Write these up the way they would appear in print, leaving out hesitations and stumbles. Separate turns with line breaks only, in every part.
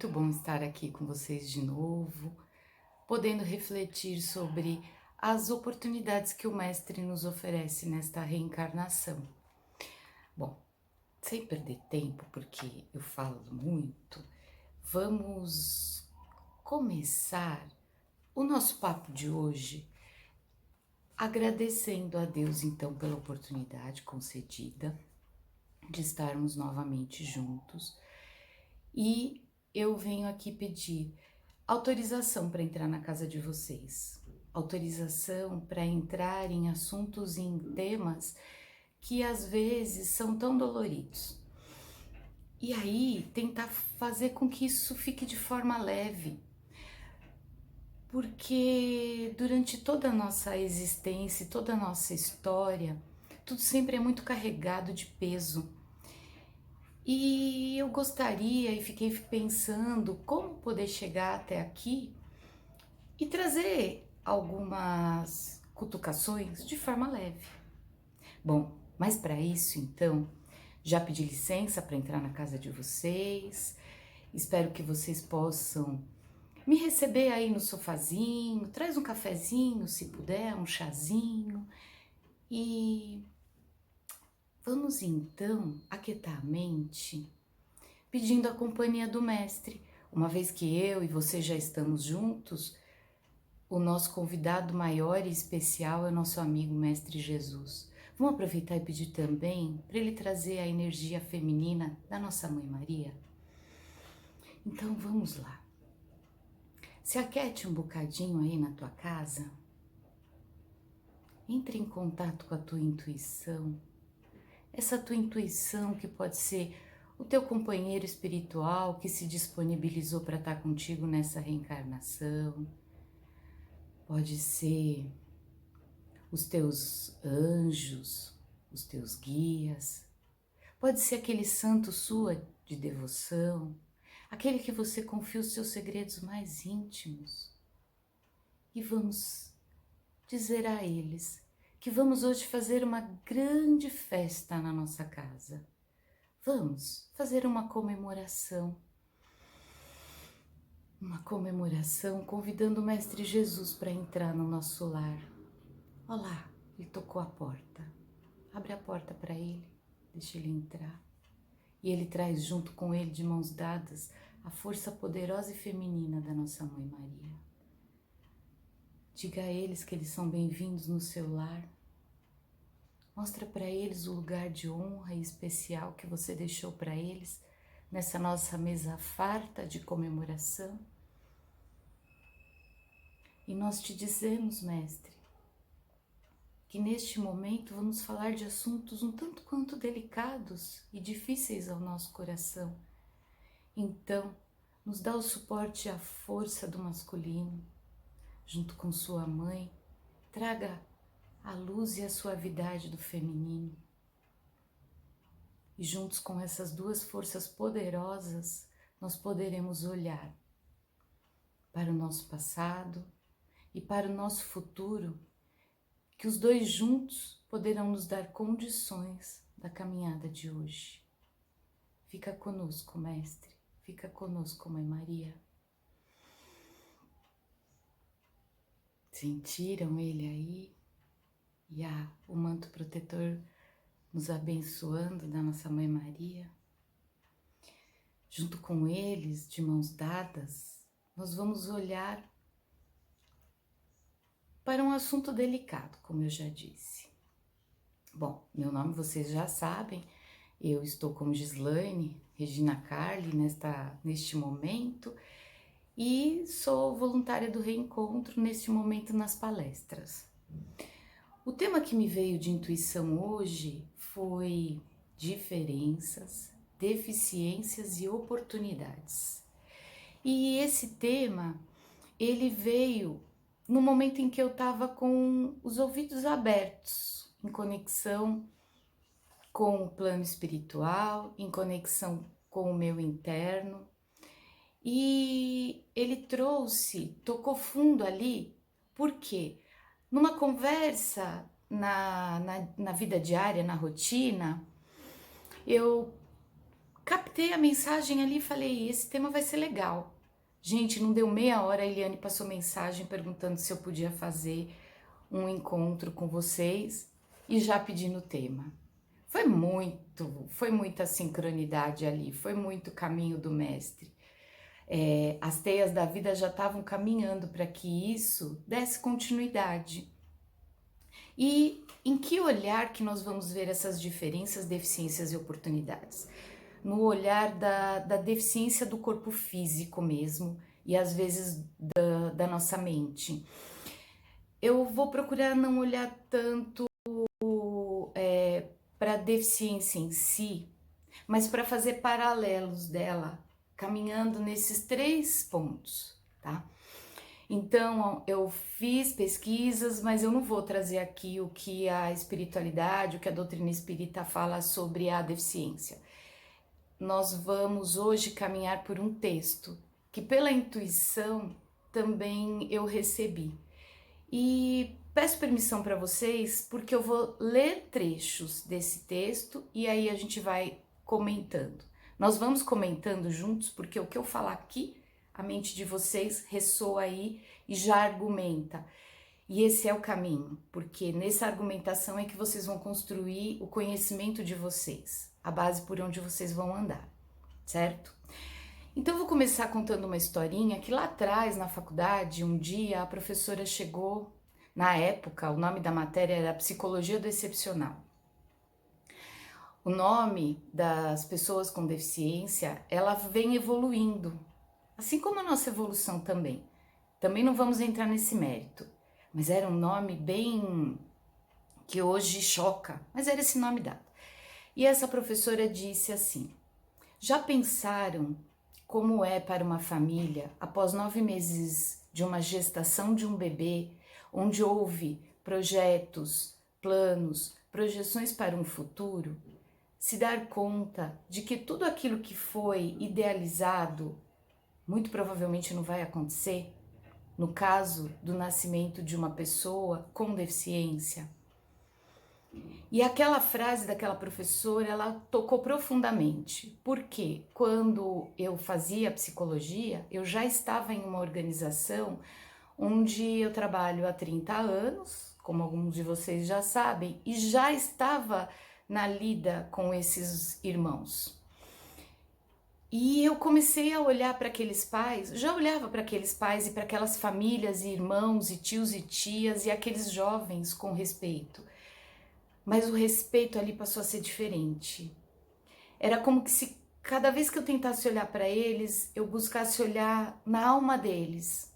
muito bom estar aqui com vocês de novo, podendo refletir sobre as oportunidades que o Mestre nos oferece nesta reencarnação. Bom, sem perder tempo, porque eu falo muito, vamos começar o nosso papo de hoje agradecendo a Deus então pela oportunidade concedida de estarmos novamente juntos. E eu venho aqui pedir autorização para entrar na casa de vocês, autorização para entrar em assuntos e em temas que às vezes são tão doloridos. E aí tentar fazer com que isso fique de forma leve, porque durante toda a nossa existência, toda a nossa história, tudo sempre é muito carregado de peso. E eu gostaria e fiquei pensando como poder chegar até aqui e trazer algumas cutucações de forma leve. Bom, mas para isso então, já pedi licença para entrar na casa de vocês. Espero que vocês possam me receber aí no sofazinho, traz um cafezinho se puder, um chazinho e vamos então aquietar a mente, pedindo a companhia do Mestre. Uma vez que eu e você já estamos juntos, o nosso convidado maior e especial é o nosso amigo Mestre Jesus. Vamos aproveitar e pedir também para ele trazer a energia feminina da nossa Mãe Maria? Então vamos lá. Se aquiete um bocadinho aí na tua casa, entre em contato com a tua intuição, essa tua intuição que pode ser o teu companheiro espiritual que se disponibilizou para estar contigo nessa reencarnação, pode ser os teus anjos, os teus guias, pode ser aquele santo sua de devoção, aquele que você confia os seus segredos mais íntimos. E vamos dizer a eles que vamos hoje fazer uma grande festa na nossa casa. Vamos fazer uma comemoração convidando o Mestre Jesus para entrar no nosso lar. Olá, ele tocou a porta. Abre a porta para ele, deixa ele entrar. E ele traz junto com ele, de mãos dadas, a força poderosa e feminina da nossa Mãe Maria. Diga a eles que eles são bem-vindos no seu lar. Mostra para eles o lugar de honra e especial que você deixou para eles nessa nossa mesa farta de comemoração. E nós te dizemos, Mestre, que neste momento vamos falar de assuntos um tanto quanto delicados e difíceis ao nosso coração. Então, nos dá o suporte e a força do masculino, junto com sua mãe, traga a luz e a suavidade do feminino. E juntos com essas duas forças poderosas, nós poderemos olhar para o nosso passado e para o nosso futuro, que os dois juntos poderão nos dar condições da caminhada de hoje. Fica conosco, Mestre, fica conosco, Mãe Maria. Sentiram ele aí? E o manto protetor nos abençoando da nossa Mãe Maria. Junto com eles, de mãos dadas, nós vamos olhar para um assunto delicado, como eu já disse. Bom, meu nome vocês já sabem, eu estou como Gislaine Regina Carli neste momento e sou voluntária do Reencontro neste momento nas palestras. O tema que me veio de intuição hoje foi diferenças, deficiências e oportunidades. E esse tema, ele veio no momento em que eu estava com os ouvidos abertos, em conexão com o plano espiritual, em conexão com o meu interno. E ele tocou fundo ali, porque numa conversa na vida diária, na rotina, eu captei a mensagem ali e falei, esse tema vai ser legal. Gente, não deu meia hora, a Eliane passou mensagem perguntando se eu podia fazer um encontro com vocês e já pedindo o tema. Foi muita sincronidade ali, foi muito caminho do mestre. As teias da vida já estavam caminhando para que isso desse continuidade. E em que olhar que nós vamos ver essas diferenças, deficiências e oportunidades? No olhar da deficiência do corpo físico mesmo, e às vezes da nossa mente. Eu vou procurar não olhar tanto para a deficiência em si, mas para fazer paralelos dela, caminhando nesses 3 pontos, tá? Então, eu fiz pesquisas, mas eu não vou trazer aqui o que a espiritualidade, o que a doutrina espírita fala sobre a deficiência. Nós vamos hoje caminhar por um texto que, pela intuição, também eu recebi. E peço permissão para vocês, porque eu vou ler trechos desse texto e aí a gente vai comentando. Nós vamos comentando juntos, porque o que eu falar aqui, a mente de vocês ressoa aí e já argumenta. E esse é o caminho, porque nessa argumentação é que vocês vão construir o conhecimento de vocês, a base por onde vocês vão andar, certo? Então eu vou começar contando uma historinha que lá atrás, na faculdade, um dia a professora chegou, na época, o nome da matéria era Psicologia do Excepcional. O nome das pessoas com deficiência, ela vem evoluindo, assim como a nossa evolução também. Também não vamos entrar nesse mérito, mas era um nome bem que hoje choca, mas era esse nome dado. E essa professora disse assim: já pensaram como é para uma família, após 9 meses de uma gestação de um bebê, onde houve projetos, planos, projeções para um futuro, se dar conta de que tudo aquilo que foi idealizado muito provavelmente não vai acontecer? No caso do nascimento de uma pessoa com deficiência. E aquela frase daquela professora, ela tocou profundamente, porque quando eu fazia psicologia, eu já estava em uma organização onde eu trabalho há 30 anos, como alguns de vocês já sabem, e já estava na lida com esses irmãos. E eu comecei a olhar para aqueles pais, já olhava para aqueles pais e para aquelas famílias e irmãos e tios e tias e aqueles jovens com respeito. Mas o respeito ali passou a ser diferente. Era como que se cada vez que eu tentasse olhar para eles, eu buscasse olhar na alma deles.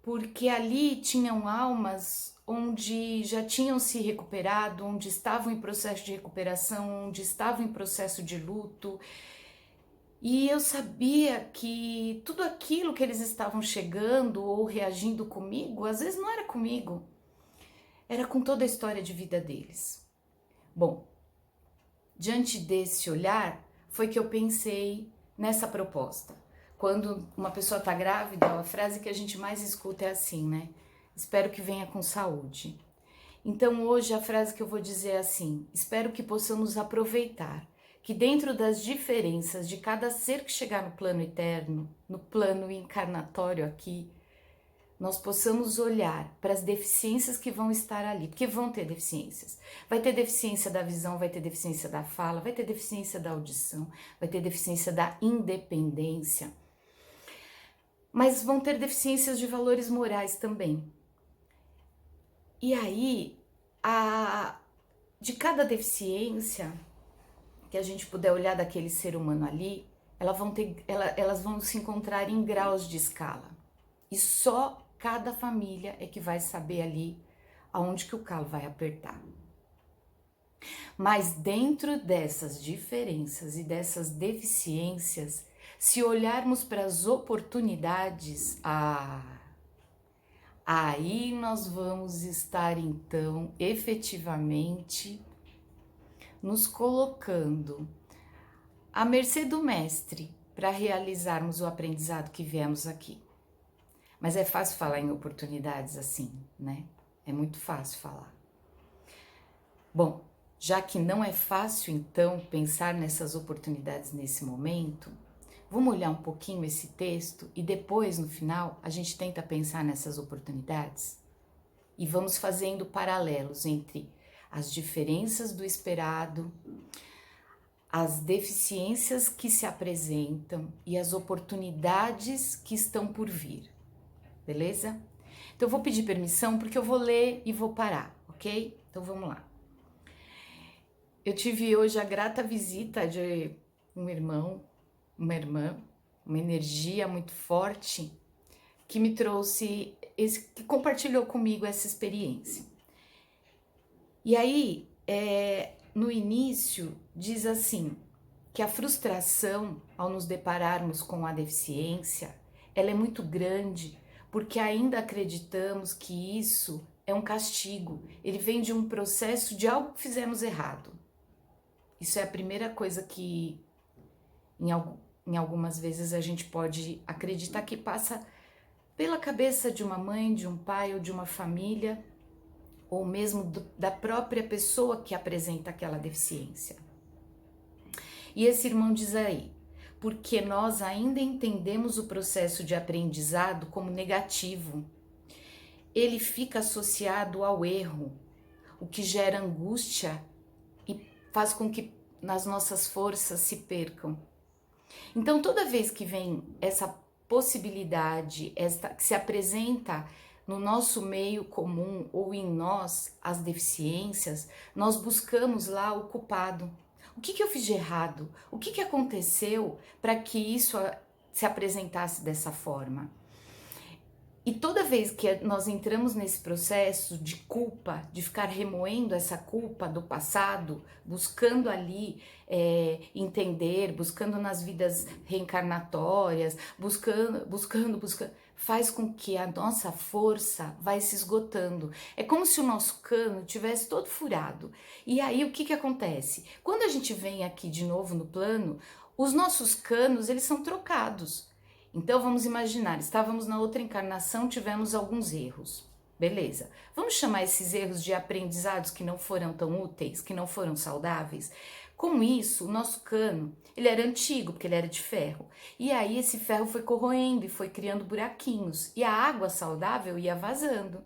Porque ali tinham almas onde já tinham se recuperado, onde estavam em processo de recuperação, onde estavam em processo de luto. E eu sabia que tudo aquilo que eles estavam chegando ou reagindo comigo, às vezes não era comigo, era com toda a história de vida deles. Bom, diante desse olhar, foi que eu pensei nessa proposta. Quando uma pessoa está grávida, a frase que a gente mais escuta é assim, né? Espero que venha com saúde. Então hoje a frase que eu vou dizer é assim: espero que possamos aproveitar que dentro das diferenças de cada ser que chegar no plano eterno, no plano encarnatório aqui, nós possamos olhar para as deficiências que vão estar ali, porque vão ter deficiências. Vai ter deficiência da visão, vai ter deficiência da fala, vai ter deficiência da audição, vai ter deficiência da independência, mas vão ter deficiências de valores morais também. E aí, de cada deficiência que a gente puder olhar daquele ser humano ali, elas vão se encontrar em graus de escala. E só cada família é que vai saber ali aonde que o calo vai apertar. Mas dentro dessas diferenças e dessas deficiências, se olharmos para as oportunidades, aí nós vamos estar então efetivamente nos colocando à mercê do mestre para realizarmos o aprendizado que viemos aqui. Mas é fácil falar em oportunidades assim, né? É muito fácil falar. Bom, Já que não é fácil, então, pensar nessas oportunidades nesse momento, vamos olhar um pouquinho esse texto e depois, no final, a gente tenta pensar nessas oportunidades? E vamos fazendo paralelos entre as diferenças do esperado, as deficiências que se apresentam e as oportunidades que estão por vir, beleza? Então eu vou pedir permissão porque eu vou ler e vou parar, ok? Então vamos lá. Eu tive hoje a grata visita de um irmão, uma irmã, uma energia muito forte que me trouxe, que compartilhou comigo essa experiência. E aí, no início, diz assim, que a frustração ao nos depararmos com a deficiência, ela é muito grande, porque ainda acreditamos que isso é um castigo, ele vem de um processo de algo que fizemos errado. Isso é a primeira coisa que em algumas vezes a gente pode acreditar que passa pela cabeça de uma mãe, de um pai ou de uma família, ou mesmo da própria pessoa que apresenta aquela deficiência. E esse irmão diz aí, porque nós ainda entendemos o processo de aprendizado como negativo. Ele fica associado ao erro, o que gera angústia e faz com que as nossas forças se percam. Então, toda vez que vem essa possibilidade, que se apresenta no nosso meio comum ou em nós as deficiências, nós buscamos lá o culpado. O que eu fiz de errado? O que aconteceu para que isso se apresentasse dessa forma? E toda vez que nós entramos nesse processo de culpa, de ficar remoendo essa culpa do passado, buscando ali entender, buscando nas vidas reencarnatórias, buscando, faz com que a nossa força vai se esgotando. É como se o nosso cano tivesse todo furado. E aí o que acontece? Quando a gente vem aqui de novo no plano, os nossos canos, eles são trocados. Então vamos imaginar, estávamos na outra encarnação, tivemos alguns erros. Beleza. Vamos chamar esses erros de aprendizados que não foram tão úteis, que não foram saudáveis? Com isso, o nosso cano, ele era antigo, porque ele era de ferro. E aí esse ferro foi corroendo e foi criando buraquinhos. E a água saudável ia vazando.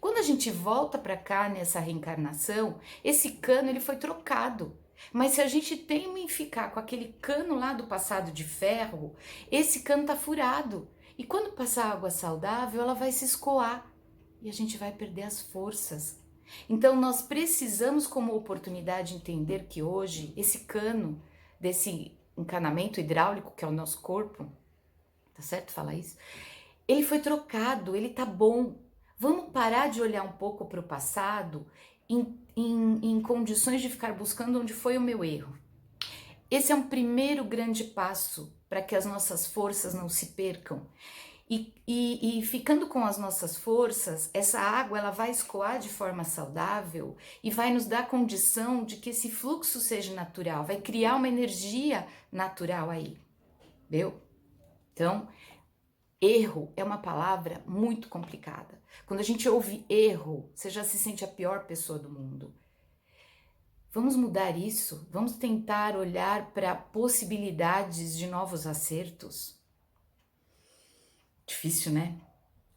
Quando a gente volta para cá nessa reencarnação, esse cano ele foi trocado. Mas se a gente teima em ficar com aquele cano lá do passado de ferro, esse cano tá furado. E quando passar água saudável, ela vai se escoar e a gente vai perder as forças. Então nós precisamos, como oportunidade, entender que hoje esse cano desse encanamento hidráulico, que é o nosso corpo, tá certo falar isso? Ele foi trocado, ele tá bom. Vamos parar de olhar um pouco para o passado em condições de ficar buscando onde foi o meu erro. Esse é um primeiro grande passo para que as nossas forças não se percam. E ficando com as nossas forças, essa água ela vai escoar de forma saudável e vai nos dar condição de que esse fluxo seja natural, vai criar uma energia natural aí, viu? Então, erro é uma palavra muito complicada. Quando a gente ouve erro, você já se sente a pior pessoa do mundo. Vamos mudar isso? Vamos tentar olhar para possibilidades de novos acertos? Difícil, né?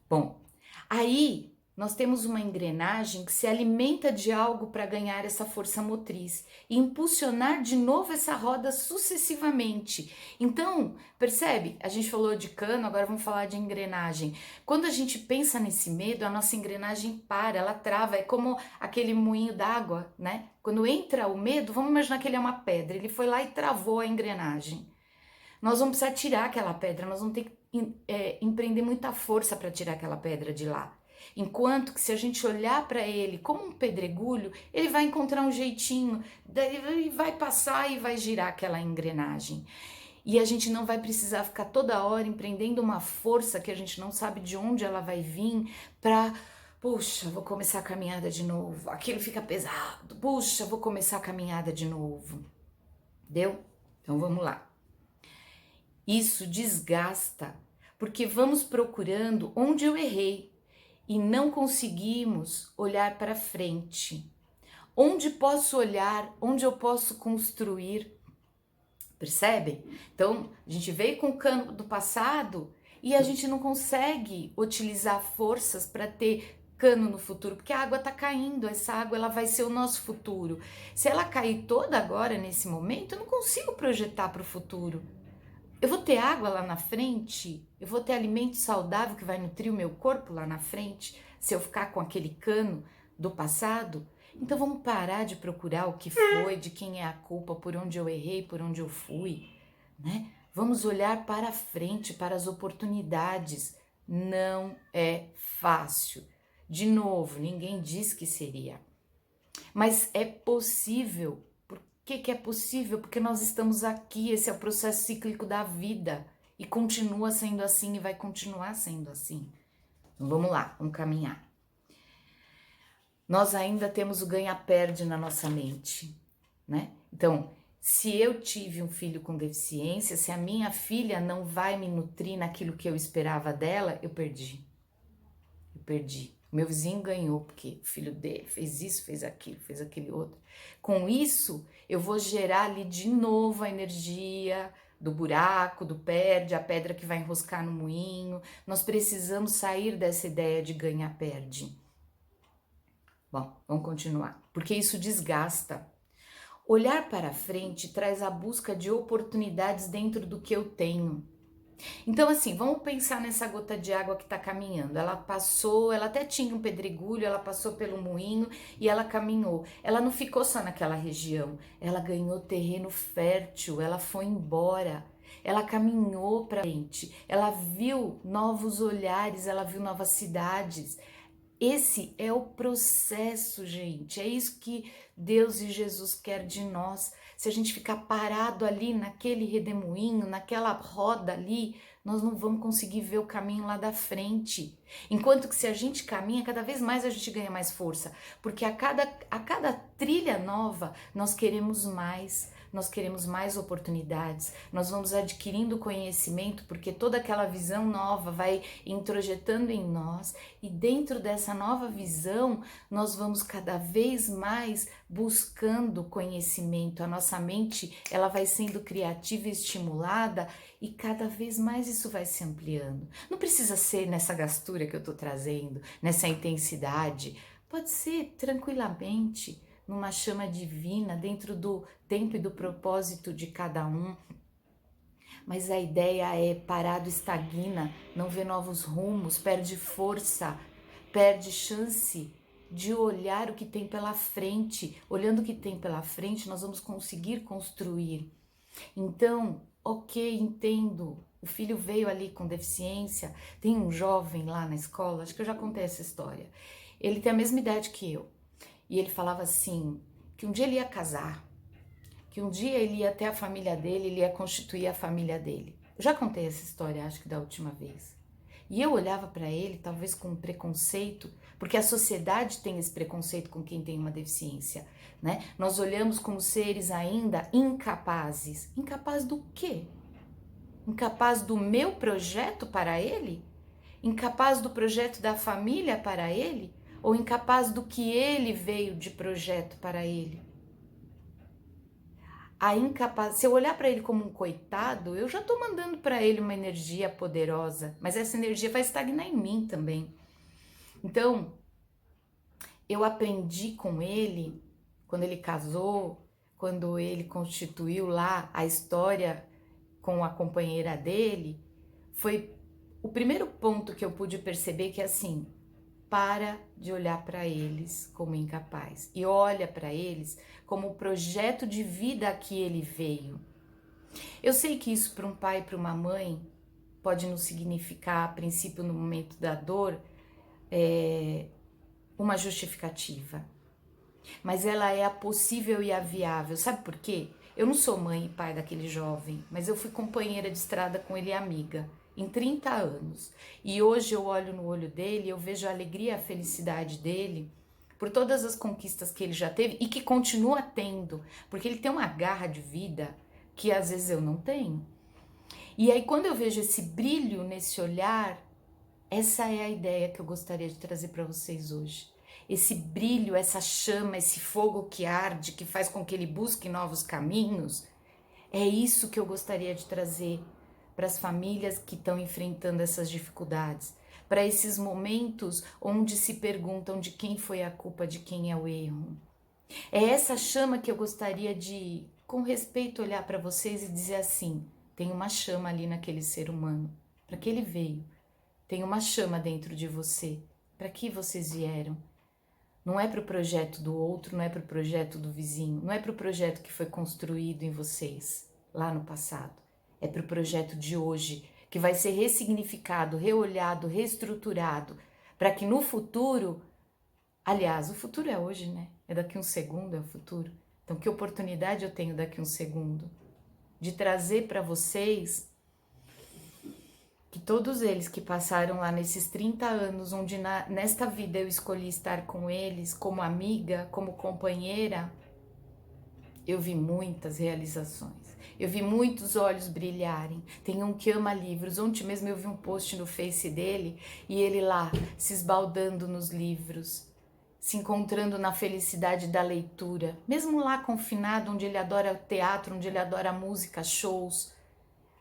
Bom, aí nós temos uma engrenagem que se alimenta de algo para ganhar essa força motriz e impulsionar de novo essa roda sucessivamente. Então, percebe? A gente falou de cano, agora vamos falar de engrenagem. Quando a gente pensa nesse medo, a nossa engrenagem para, ela trava, é como aquele moinho d'água, né? Quando entra o medo, vamos imaginar que ele é uma pedra, ele foi lá e travou a engrenagem. Nós vamos precisar tirar aquela pedra, nós vamos ter que empreender muita força para tirar aquela pedra de lá. Enquanto que se a gente olhar para ele como um pedregulho, ele vai encontrar um jeitinho, daí vai passar e vai girar aquela engrenagem. E a gente não vai precisar ficar toda hora empreendendo uma força que a gente não sabe de onde ela vai vir para, puxa, vou começar a caminhada de novo. Aquilo fica pesado. Puxa, vou começar a caminhada de novo. Deu? Então vamos lá. Isso desgasta, porque vamos procurando onde eu errei e não conseguimos olhar para frente. Onde posso olhar, onde eu posso construir, percebem? Então, a gente veio com o cano do passado e a gente não consegue utilizar forças para ter cano no futuro, porque a água está caindo, essa água ela vai ser o nosso futuro. Se ela cair toda agora, nesse momento, eu não consigo projetar para o futuro. Eu vou ter água lá na frente, eu vou ter alimento saudável que vai nutrir o meu corpo lá na frente, se eu ficar com aquele cano do passado. Então vamos parar de procurar o que foi, de quem é a culpa, por onde eu errei, por onde eu fui, né? Vamos olhar para frente, para as oportunidades. Não é fácil. De novo, ninguém diz que seria, mas é possível. Por que é possível? Porque nós estamos aqui, esse é o processo cíclico da vida e continua sendo assim e vai continuar sendo assim. Então vamos lá, vamos caminhar. Nós ainda temos o ganha-perde na nossa mente, né? Então, se eu tive um filho com deficiência, se a minha filha não vai me nutrir naquilo que eu esperava dela, eu perdi. Eu perdi. Meu vizinho ganhou, porque o filho dele fez isso, fez aquilo, fez aquele outro. Com isso, eu vou gerar ali de novo a energia do buraco, do perde, a pedra que vai enroscar no moinho. Nós precisamos sair dessa ideia de ganha-perde. Bom, vamos continuar, porque isso desgasta. Olhar para frente traz a busca de oportunidades dentro do que eu tenho. Então, assim, vamos pensar nessa gota de água que está caminhando. Ela passou, ela até tinha um pedregulho, ela passou pelo moinho e ela caminhou. Ela não ficou só naquela região, ela ganhou terreno fértil, ela foi embora. Ela caminhou para frente, ela viu novos olhares, ela viu novas cidades. Esse é o processo, gente. É isso que Deus e Jesus quer de nós. Se a gente ficar parado ali naquele redemoinho, naquela roda ali, nós não vamos conseguir ver o caminho lá da frente. Enquanto que se a gente caminha, cada vez mais a gente ganha mais força. Porque a cada trilha nova, nós queremos mais. Nós queremos mais oportunidades, nós vamos adquirindo conhecimento, porque toda aquela visão nova vai introjetando em nós, e dentro dessa nova visão, nós vamos cada vez mais buscando conhecimento. A nossa mente, ela vai sendo criativa e estimulada, e cada vez mais isso vai se ampliando. Não precisa ser nessa gastura que eu estou trazendo, nessa intensidade, pode ser tranquilamente, numa chama divina, dentro do tempo e do propósito de cada um. Mas a ideia é parado, estagna, não vê novos rumos, perde força, perde chance de olhar o que tem pela frente. Olhando o que tem pela frente, nós vamos conseguir construir. Então, ok, entendo. O filho veio ali com deficiência. Tem um jovem lá na escola, acho que eu já contei essa história. Ele tem a mesma idade que eu. E ele falava assim, que um dia ele ia casar, que um dia ele ia ter a família dele, ele ia constituir a família dele. Eu já contei essa história, acho que da última vez. E eu olhava para ele, talvez com preconceito, porque a sociedade tem esse preconceito com quem tem uma deficiência, né? Nós olhamos como seres ainda incapazes. Incapaz do quê? Incapaz do meu projeto para ele? Incapaz do projeto da família para ele? Ou incapaz do que ele veio de projeto para ele? Se eu olhar para ele como um coitado, eu já estou mandando para ele uma energia poderosa, mas essa energia vai estagnar em mim também. Então, eu aprendi com ele, quando ele casou, quando ele constituiu lá a história com a companheira dele, foi o primeiro ponto que eu pude perceber que é assim, para de olhar para eles como incapaz e olha para eles como o projeto de vida a que ele veio. Eu sei que isso para um pai e para uma mãe pode não significar, a princípio, no momento da dor, uma justificativa, mas ela é a possível e a viável. Sabe por quê? Eu não sou mãe e pai daquele jovem, mas eu fui companheira de estrada com ele e amiga em 30 anos. E hoje eu olho no olho dele, eu vejo a alegria e a felicidade dele por todas as conquistas que ele já teve e que continua tendo, porque ele tem uma garra de vida que às vezes eu não tenho. E aí quando eu vejo esse brilho nesse olhar, essa é a ideia que eu gostaria de trazer para vocês hoje. esse brilho, essa chama, esse fogo que arde, que faz com que ele busque novos caminhos. É isso que eu gostaria de trazer para as famílias que estão enfrentando essas dificuldades, para esses momentos onde se perguntam de quem foi a culpa, de quem é o erro. É essa chama que eu gostaria de, com respeito, olhar para vocês e dizer assim: tem uma chama ali naquele ser humano, para que ele veio. Tem uma chama dentro de você, para que vocês vieram. Não é para o projeto do outro, não é para o projeto do vizinho, não é para o projeto que foi construído em vocês lá no passado. É para o projeto de hoje, que vai ser ressignificado, reolhado, reestruturado, para que no futuro, aliás, o futuro é hoje, né? É daqui um segundo, é o futuro. Então, que oportunidade eu tenho daqui um segundo de trazer para vocês que todos eles que passaram lá nesses 30 anos, onde nesta vida eu escolhi estar com eles, como amiga, como companheira, eu vi muitas realizações. Eu vi muitos olhos brilharem. Tem um que ama livros. Ontem mesmo eu vi um post no Face dele e ele lá se esbaldando nos livros, se encontrando na felicidade da leitura. Mesmo lá confinado, onde ele adora teatro, onde ele adora música, shows.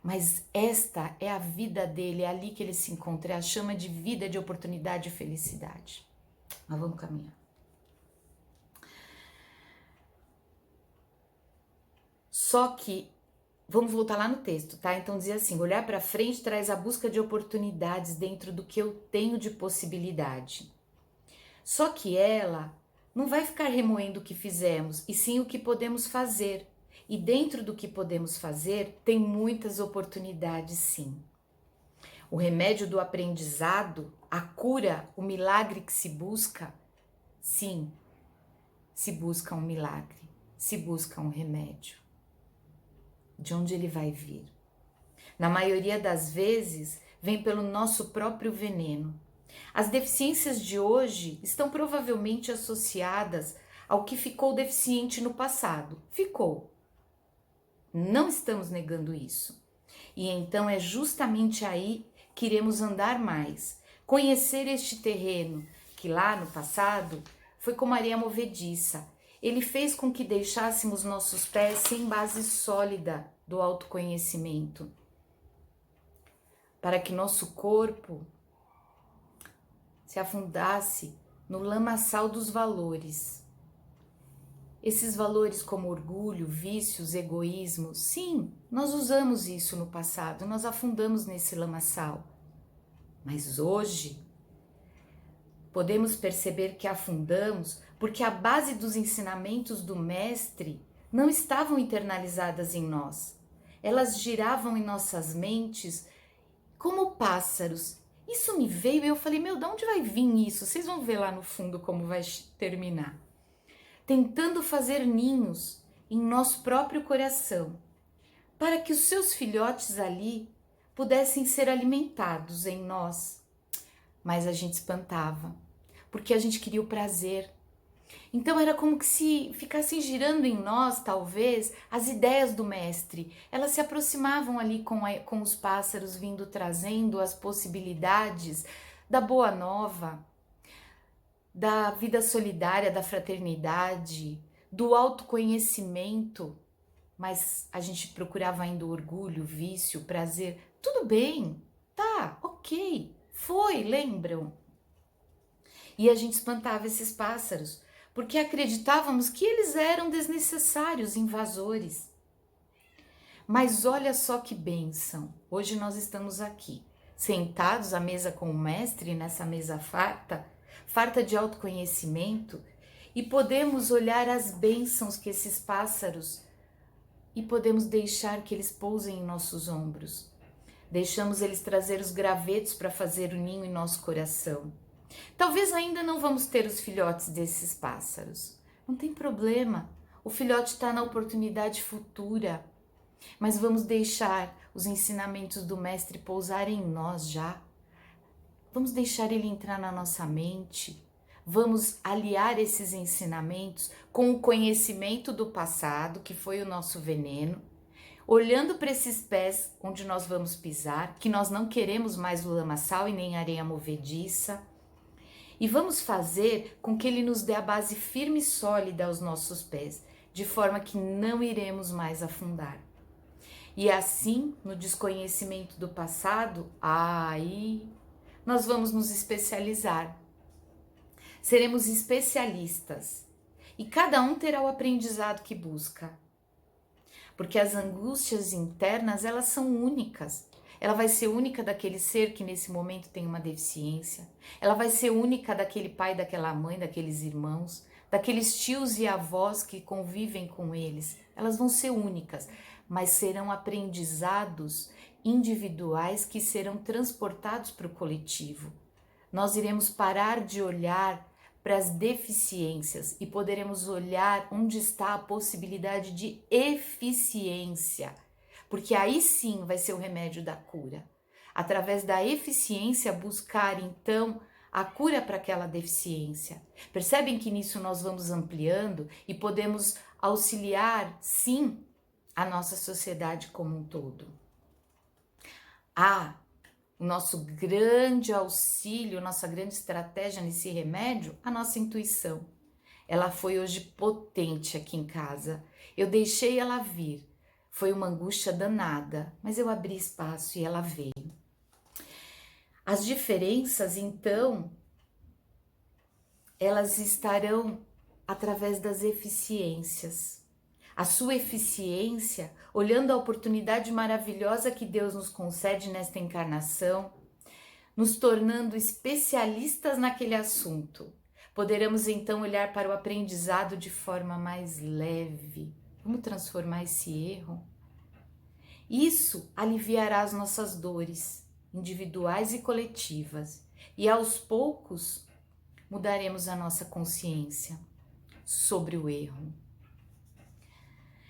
Mas esta é a vida dele, é ali que ele se encontra, é a chama de vida, de oportunidade e felicidade. Mas vamos caminhar. Só que, vamos voltar lá no texto, tá? Então dizia assim, olhar para frente traz a busca de oportunidades dentro do que eu tenho de possibilidade. Só que ela não vai ficar remoendo o que fizemos, e sim o que podemos fazer. E dentro do que podemos fazer, tem muitas oportunidades, sim. O remédio do aprendizado, a cura, o milagre que se busca, sim, se busca um milagre, se busca um remédio. De onde ele vai vir? Na maioria das vezes, vem pelo nosso próprio veneno. As deficiências de hoje estão provavelmente associadas ao que ficou deficiente no passado. Ficou. Não estamos negando isso. E então é justamente aí que iremos andar mais. Conhecer este terreno que lá no passado foi como areia movediça. Ele fez com que deixássemos nossos pés sem base sólida do autoconhecimento. Para que nosso corpo se afundasse no lamaçal dos valores. Esses valores como orgulho, vícios, egoísmo, sim, nós usamos isso no passado, nós afundamos nesse lamaçal. Mas hoje, podemos perceber que afundamos porque a base dos ensinamentos do mestre não estavam internalizadas em nós. Elas giravam em nossas mentes como pássaros. Isso me veio e eu falei, meu, de onde vai vir isso? Vocês vão ver lá no fundo como vai terminar. Tentando fazer ninhos em nosso próprio coração, para que os seus filhotes ali pudessem ser alimentados em nós. Mas a gente espantava, porque a gente queria o prazer. Então era como que se ficassem girando em nós, talvez, as ideias do mestre. Elas se aproximavam ali com os pássaros vindo trazendo as possibilidades da boa nova, da vida solidária, da fraternidade, do autoconhecimento, mas a gente procurava ainda o orgulho, o vício, o prazer. Tudo bem, tá, ok, foi, lembram? E a gente espantava esses pássaros, porque acreditávamos que eles eram desnecessários, invasores. Mas olha só que bênção, hoje nós estamos aqui, sentados à mesa com o mestre, nessa mesa farta de autoconhecimento, e podemos olhar as bênçãos que esses pássaros, e podemos deixar que eles pousem em nossos ombros. Deixamos eles trazer os gravetos para fazer o ninho em nosso coração. Talvez ainda não vamos ter os filhotes desses pássaros. Não tem problema, o filhote está na oportunidade futura. Mas vamos deixar os ensinamentos do mestre pousarem em nós já. Vamos deixar ele entrar na nossa mente. Vamos aliar esses ensinamentos com o conhecimento do passado, que foi o nosso veneno, olhando para esses pés onde nós vamos pisar, que nós não queremos mais o lamaçal e nem areia movediça, E vamos fazer com que ele nos dê a base firme e sólida aos nossos pés, de forma que não iremos mais afundar. E assim, no desconhecimento do passado, aí nós vamos nos especializar. Seremos especialistas e cada um terá o aprendizado que busca. Porque as angústias internas, elas são únicas. Ela vai ser única daquele ser que nesse momento tem uma deficiência. Ela vai ser única daquele pai, daquela mãe, daqueles irmãos, daqueles tios e avós que convivem com eles. Elas vão ser únicas, mas serão aprendizados individuais que serão transportados para o coletivo. Nós iremos parar de olhar para as deficiências e poderemos olhar onde está a possibilidade de eficiência, porque aí sim vai ser o remédio da cura. Através da eficiência, buscar então a cura para aquela deficiência. Percebem que nisso nós vamos ampliando e podemos auxiliar, sim, a nossa sociedade como um todo. O nosso grande auxílio, nossa grande estratégia nesse remédio, a nossa intuição. Ela foi hoje potente aqui em casa. Eu deixei ela vir. Foi uma angústia danada, mas eu abri espaço e ela veio. As diferenças, então, elas estarão através das eficiências. A sua eficiência, olhando a oportunidade maravilhosa que Deus nos concede nesta encarnação, nos tornando especialistas naquele assunto, poderemos então olhar para o aprendizado de forma mais leve. Vamos transformar esse erro? Isso aliviará as nossas dores, individuais e coletivas, e aos poucos mudaremos a nossa consciência sobre o erro.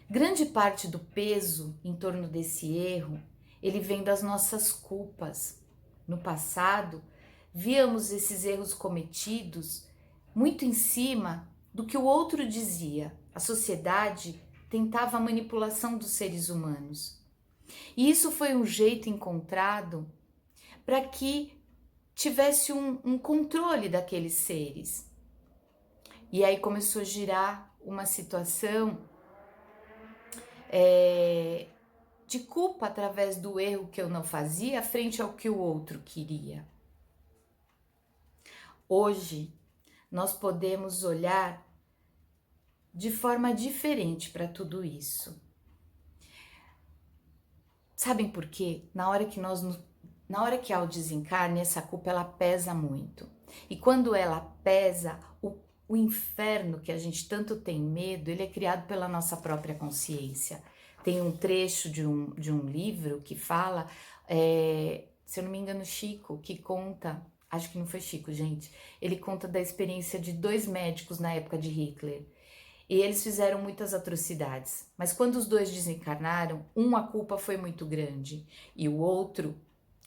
Grande parte do peso em torno desse erro, ele vem das nossas culpas. No passado, víamos esses erros cometidos muito em cima do que o outro dizia. A sociedade tentava a manipulação dos seres humanos. E isso foi um jeito encontrado para que tivesse um controle daqueles seres. E aí começou a girar uma situação de culpa através do erro que eu não fazia frente ao que o outro queria. Hoje, nós podemos olhar de forma diferente para tudo isso. Sabem por quê? Na hora que há o desencarne, essa culpa ela pesa muito. E quando ela pesa, o inferno que a gente tanto tem medo, ele é criado pela nossa própria consciência. Tem um trecho de um livro que fala, se eu não me engano, Chico, que conta, acho que não foi Chico, gente, ele conta da experiência de 2 médicos na época de Hitler. E eles fizeram muitas atrocidades, mas quando os 2 desencarnaram, a culpa foi muito grande e o outro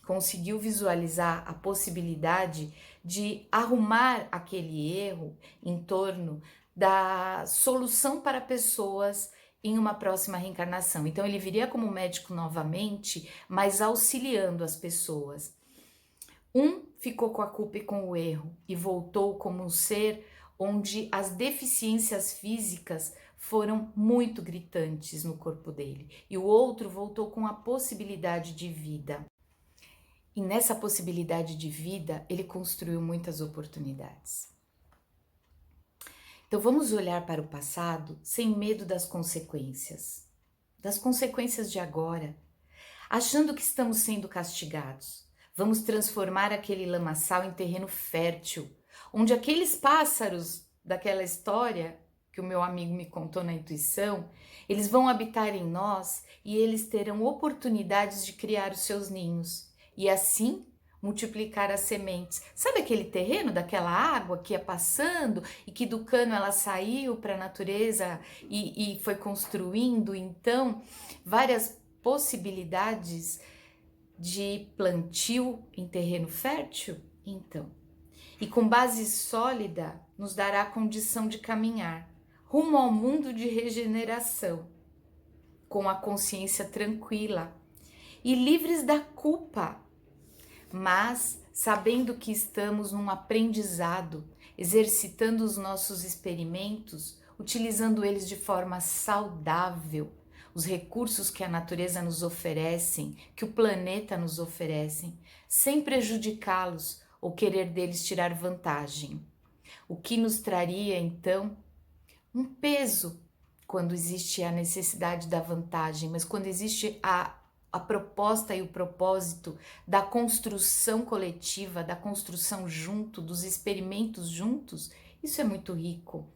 conseguiu visualizar a possibilidade de arrumar aquele erro em torno da solução para pessoas em uma próxima reencarnação. Então ele viria como médico novamente, mas auxiliando as pessoas. Ficou com a culpa e com o erro e voltou como um ser onde as deficiências físicas foram muito gritantes no corpo dele. E o outro voltou com a possibilidade de vida. E nessa possibilidade de vida, ele construiu muitas oportunidades. Então vamos olhar para o passado sem medo das consequências de agora, achando que estamos sendo castigados. Vamos transformar aquele lamaçal em terreno fértil, onde aqueles pássaros daquela história que o meu amigo me contou na intuição, eles vão habitar em nós e eles terão oportunidades de criar os seus ninhos e assim multiplicar as sementes. Sabe aquele terreno daquela água que ia passando e que do cano ela saiu para a natureza e foi construindo então várias possibilidades de plantio em terreno fértil? Então, e com base sólida nos dará a condição de caminhar rumo ao mundo de regeneração, com a consciência tranquila e livres da culpa, mas sabendo que estamos num aprendizado, exercitando os nossos experimentos, utilizando eles de forma saudável, os recursos que a natureza nos oferecem, que o planeta nos oferecem, sem prejudicá-los ou querer deles tirar vantagem. O que nos traria, então, um peso quando existe a necessidade da vantagem, mas quando existe a proposta e o propósito da construção coletiva, da construção junto, dos experimentos juntos, isso é muito rico.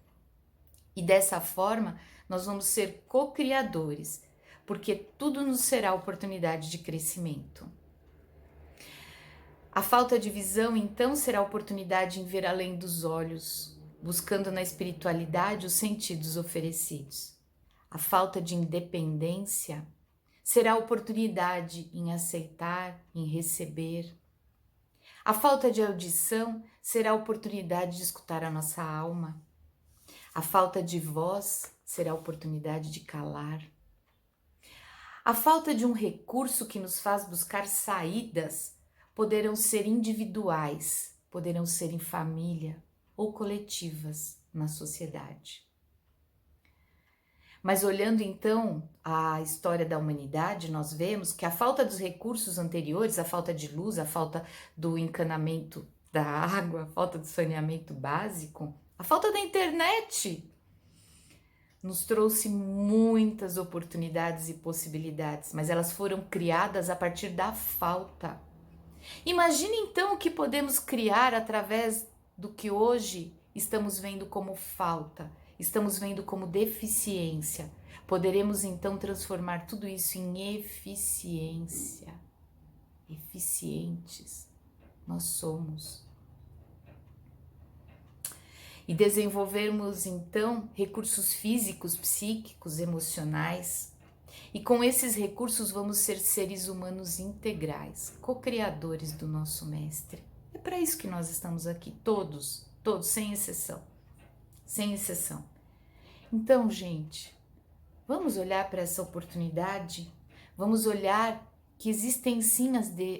E dessa forma, nós vamos ser co-criadores, porque tudo nos será oportunidade de crescimento. A falta de visão, então, será oportunidade em ver além dos olhos, buscando na espiritualidade os sentidos oferecidos. A falta de independência será oportunidade em aceitar, em receber. A falta de audição será oportunidade de escutar a nossa alma. A falta de voz será oportunidade de calar. A falta de um recurso que nos faz buscar saídas poderão ser individuais, poderão ser em família ou coletivas na sociedade. Mas olhando então a história da humanidade, nós vemos que a falta dos recursos anteriores, a falta de luz, a falta do encanamento da água, a falta do saneamento básico, a falta da internet, nos trouxe muitas oportunidades e possibilidades, mas elas foram criadas a partir da falta. Imagine então o que podemos criar através do que hoje estamos vendo como falta, estamos vendo como deficiência. Poderemos então transformar tudo isso em eficiência. Eficientes nós somos. E desenvolvermos então recursos físicos, psíquicos, emocionais. E com esses recursos vamos ser seres humanos integrais, co-criadores do nosso mestre. É para isso que nós estamos aqui, todos, sem exceção. Sem exceção. Então, gente, vamos olhar para essa oportunidade, vamos olhar que existem sim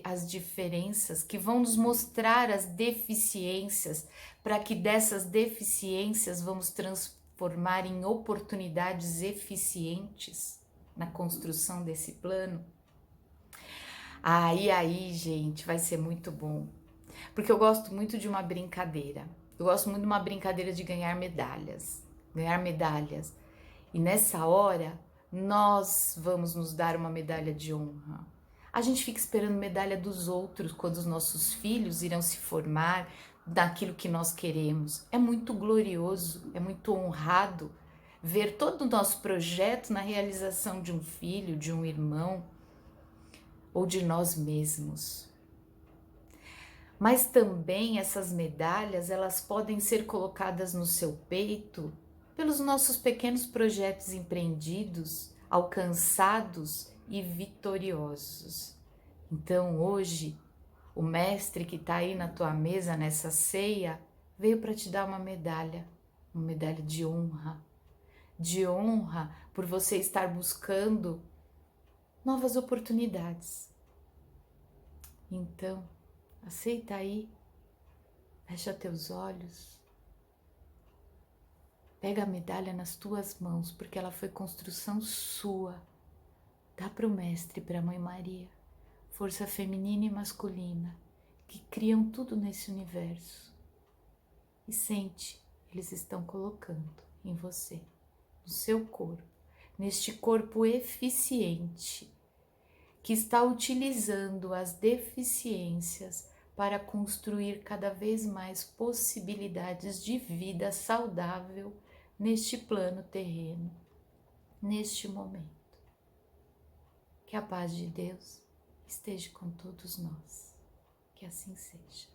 as diferenças, que vão nos mostrar as deficiências, para que dessas deficiências vamos transformar em oportunidades eficientes na construção desse plano. Aí, gente, vai ser muito bom. Porque eu gosto muito de uma brincadeira. Eu gosto muito de uma brincadeira de ganhar medalhas. Ganhar medalhas. E nessa hora, nós vamos nos dar uma medalha de honra. A gente fica esperando medalha dos outros quando os nossos filhos irão se formar daquilo que nós queremos. É muito glorioso, é muito honrado ver todo o nosso projeto na realização de um filho, de um irmão ou de nós mesmos. Mas também essas medalhas, elas podem ser colocadas no seu peito pelos nossos pequenos projetos empreendidos, alcançados e vitoriosos. Então hoje, o mestre que está aí na tua mesa, nessa ceia, veio para te dar uma medalha de honra por você estar buscando novas oportunidades. Então, aceita aí, fecha teus olhos, pega a medalha nas tuas mãos, porque ela foi construção sua. Dá para o Mestre, para a Mãe Maria, força feminina e masculina, que criam tudo nesse universo. E sente, eles estão colocando em você, no seu corpo, neste corpo eficiente, que está utilizando as deficiências para construir cada vez mais possibilidades de vida saudável neste plano terreno, neste momento. Que a paz de Deus esteja com todos nós. Que assim seja.